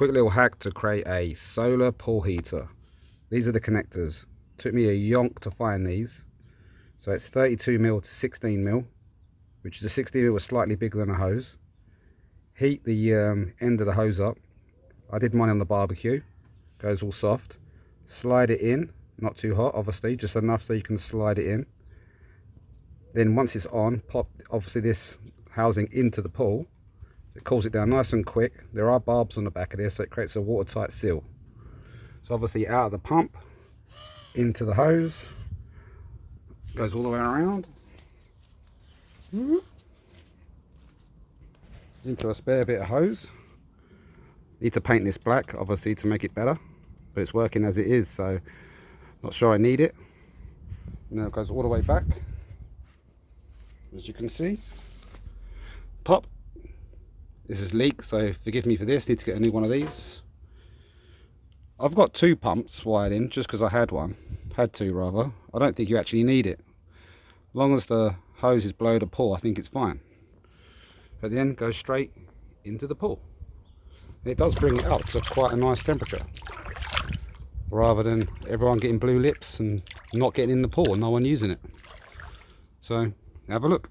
Quick little hack to create a solar pool heater. These are the connectors. Took me a yonk to find these. So it's 32mm to 16mm, which the 16mm was slightly bigger than a hose. Heat the end of the hose up. I did mine on the barbecue. Goes all soft. Slide it in, not too hot obviously, just enough so you can slide it in. Then once it's on, pop obviously this housing into the pool. It cools it down nice and quick. There are bulbs on the back of this, so it creates a watertight seal. So obviously out of the pump, into the hose, goes all the way around, into a spare bit of hose. Need to paint this black obviously to make it better, but it's working as it is, so not sure I need it. Now it goes all the way back, as you can see. Pop. This is leak, so forgive me for this. Need to get a new one of these. I've got two pumps wired in just because I had two rather. I don't think you actually need it. As long as the hose is below the pool, I think it's fine. At the end, goes straight into the pool. It does bring it up to quite a nice temperature, rather than everyone getting blue lips and not getting in the pool and no one using it. So have a look.